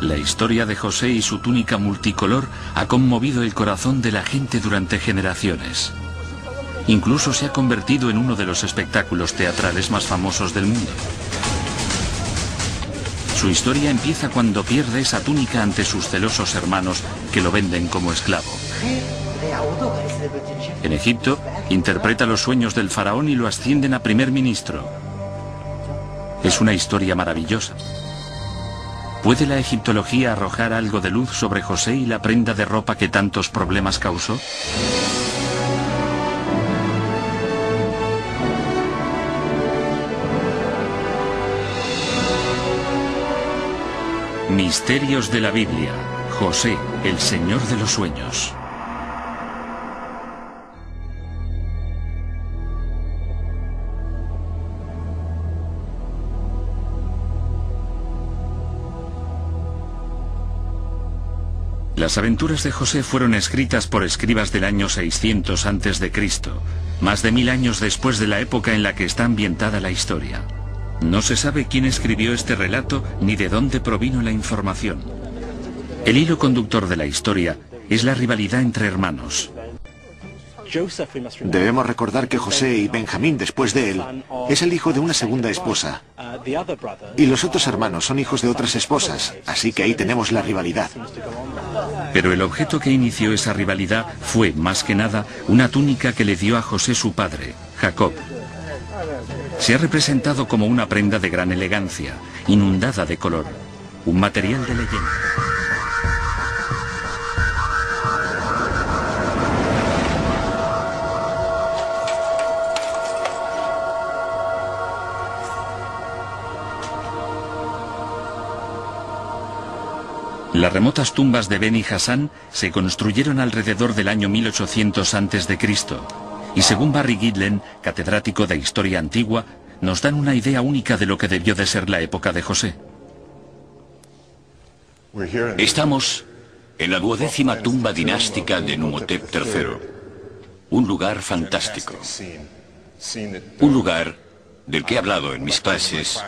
La historia de José y su túnica multicolor ha conmovido el corazón de la gente durante generaciones. Incluso se ha convertido en uno de los espectáculos teatrales más famosos del mundo. Su historia empieza cuando pierde esa túnica ante sus celosos hermanos que lo venden como esclavo. En Egipto, interpreta los sueños del faraón y lo ascienden a primer ministro. Es una historia maravillosa. ¿Puede la egiptología arrojar algo de luz sobre José y la prenda de ropa que tantos problemas causó? Misterios de la Biblia. José, el Señor de los Sueños. Las aventuras de José fueron escritas por escribas del año 600 a.C., más de 1000 años después de la época en la que está ambientada la historia. No se sabe quién escribió este relato ni de dónde provino la información. El hilo conductor de la historia es la rivalidad entre hermanos. Debemos recordar que José y Benjamín, después de él, es el hijo de una segunda esposa. Y los otros hermanos son hijos de otras esposas, así que ahí tenemos la rivalidad. Pero el objeto que inició esa rivalidad fue, más que nada, una túnica que le dio a José su padre, Jacob. Se ha representado como una prenda de gran elegancia, inundada de color, un material de leyenda. Las remotas tumbas de Beni Hasan se construyeron alrededor del año 1800 a.C. y según Barry Girdler, catedrático de Historia Antigua, nos dan una idea única de lo que debió de ser la época de José. Estamos en la 12ª tumba dinástica de Numhotep III, un lugar fantástico, un lugar del que he hablado en mis clases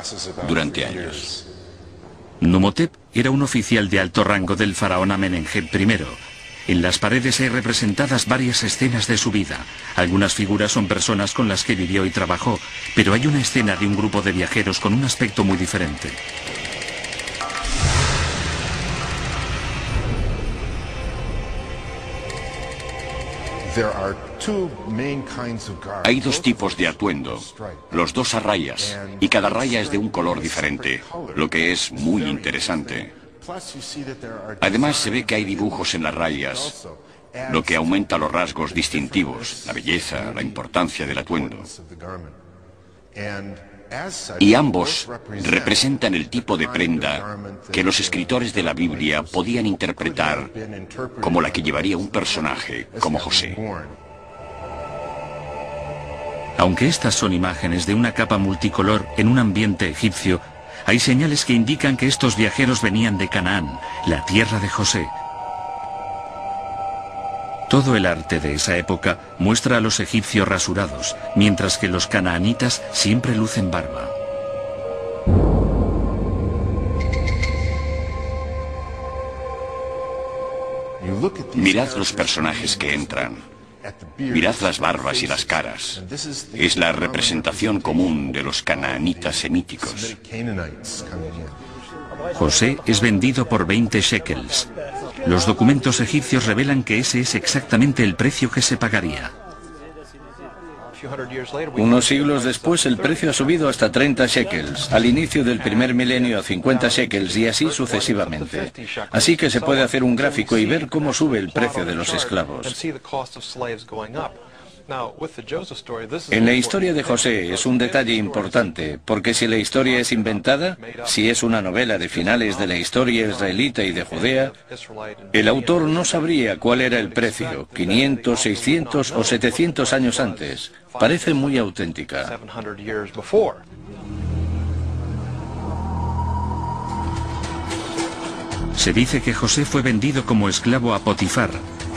durante años. Numhotep era un oficial de alto rango del faraón Amenemhet I. En las paredes hay representadas varias escenas de su vida. Algunas figuras son personas con las que vivió y trabajó, pero hay una escena de un grupo de viajeros con un aspecto muy diferente. Hay dos tipos de atuendo, los dos a rayas, y cada raya es de un color diferente, lo que es muy interesante. Además se ve que hay dibujos en las rayas, lo que aumenta los rasgos distintivos, la belleza, la importancia del atuendo. Y ambos representan el tipo de prenda que los escritores de la Biblia podían interpretar como la que llevaría un personaje como José. Aunque estas son imágenes de una capa multicolor en un ambiente egipcio, hay señales que indican que estos viajeros venían de Canaán, la tierra de José. Todo el arte de esa época muestra a los egipcios rasurados, mientras que los canaanitas siempre lucen barba. Mirad los personajes que entran. Mirad las barbas y las caras. Es la representación común de los canaanitas semíticos. José es vendido por 20 shekels. Los documentos egipcios revelan que ese es exactamente el precio que se pagaría. Unos siglos después el precio ha subido hasta 30 shekels, al inicio del primer milenio a 50 shekels y así sucesivamente. Así que se puede hacer un gráfico y ver cómo sube el precio de los esclavos. En la historia de José es un detalle importante, porque si la historia es inventada, si es una novela de finales de la historia israelita y de Judea, el autor no sabría cuál era el precio, 500, 600 o 700 años antes. Parece muy auténtica. Se dice que José fue vendido como esclavo a Potifar,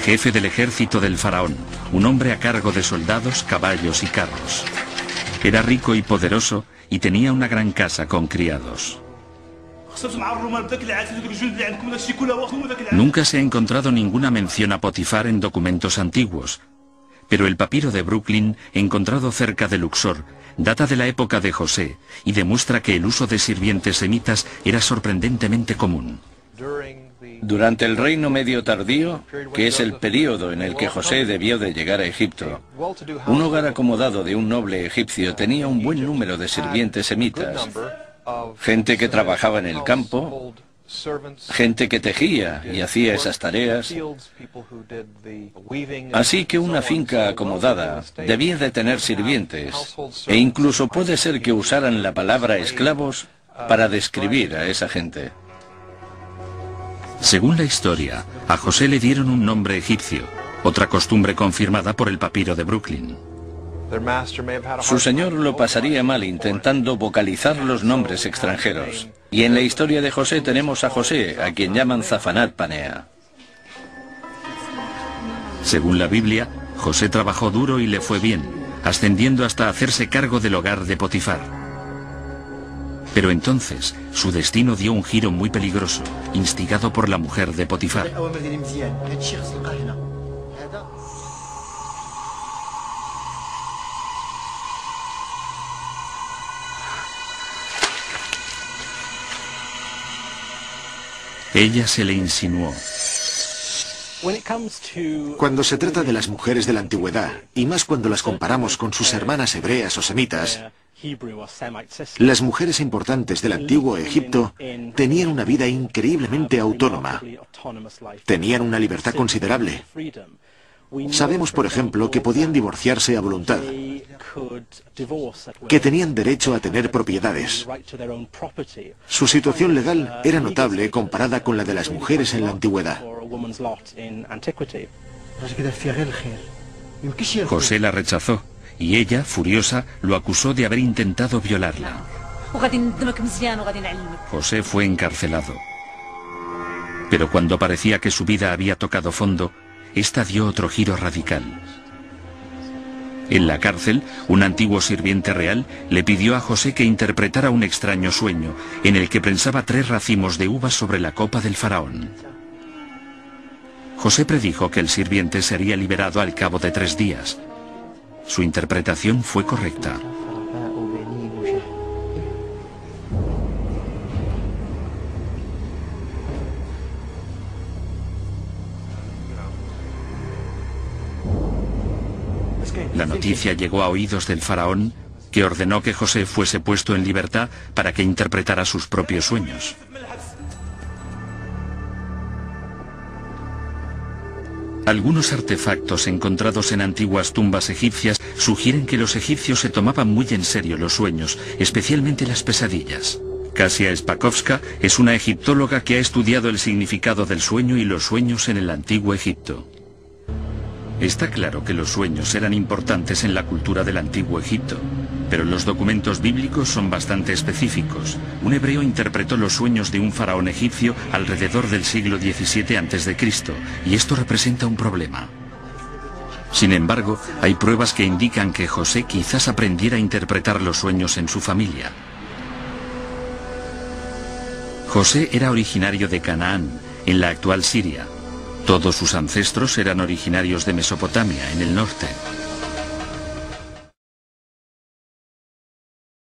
jefe del ejército del faraón, un hombre a cargo de soldados, caballos y carros. Era rico y poderoso y tenía una gran casa con criados. Nunca se ha encontrado ninguna mención a Potifar en documentos antiguos, pero el papiro de Brooklyn, encontrado cerca de Luxor, data de la época de José y demuestra que el uso de sirvientes semitas era sorprendentemente común. Durante el Reino Medio Tardío, que es el período en el que José debió de llegar a Egipto, un hogar acomodado de un noble egipcio tenía un buen número de sirvientes semitas, gente que trabajaba en el campo, gente que tejía y hacía esas tareas. Así que una finca acomodada debía de tener sirvientes, e incluso puede ser que usaran la palabra esclavos para describir a esa gente. Según la historia, a José le dieron un nombre egipcio, otra costumbre confirmada por el papiro de Brooklyn. Su señor lo pasaría mal intentando vocalizar los nombres extranjeros. Y en la historia de José tenemos a José, a quien llaman Zafanat Panea. Según la Biblia, José trabajó duro y le fue bien, ascendiendo hasta hacerse cargo del hogar de Potifar. Pero entonces, su destino dio un giro muy peligroso, instigado por la mujer de Potifar. Ella se le insinuó. Cuando se trata de las mujeres de la antigüedad, y más cuando las comparamos con sus hermanas hebreas o semitas, las mujeres importantes del antiguo Egipto tenían una vida increíblemente autónoma. Tenían una libertad considerable. Sabemos, por ejemplo, que podían divorciarse a voluntad, que tenían derecho a tener propiedades. Su situación legal era notable comparada con la de las mujeres en la antigüedad. José la rechazó y ella, furiosa, lo acusó de haber intentado violarla. José fue encarcelado. Pero cuando parecía que su vida había tocado fondo, esta dio otro giro radical. En la cárcel, un antiguo sirviente real le pidió a José que interpretara un extraño sueño, en el que prensaba 3 racimos de uvas sobre la copa del faraón. José predijo que el sirviente sería liberado al cabo de 3 días. Su interpretación fue correcta. La noticia llegó a oídos del faraón, que ordenó que José fuese puesto en libertad para que interpretara sus propios sueños. Algunos artefactos encontrados en antiguas tumbas egipcias sugieren que los egipcios se tomaban muy en serio los sueños, especialmente las pesadillas. Kasia Spakovska es una egiptóloga que ha estudiado el significado del sueño y los sueños en el antiguo Egipto. Está claro que los sueños eran importantes en la cultura del antiguo Egipto, pero los documentos bíblicos son bastante específicos. Un hebreo interpretó los sueños de un faraón egipcio alrededor del siglo XVII a.C., y esto representa un problema. Sin embargo, hay pruebas que indican que José quizás aprendiera a interpretar los sueños en su familia. José era originario de Canaán, en la actual Siria. Todos sus ancestros eran originarios de Mesopotamia, en el norte.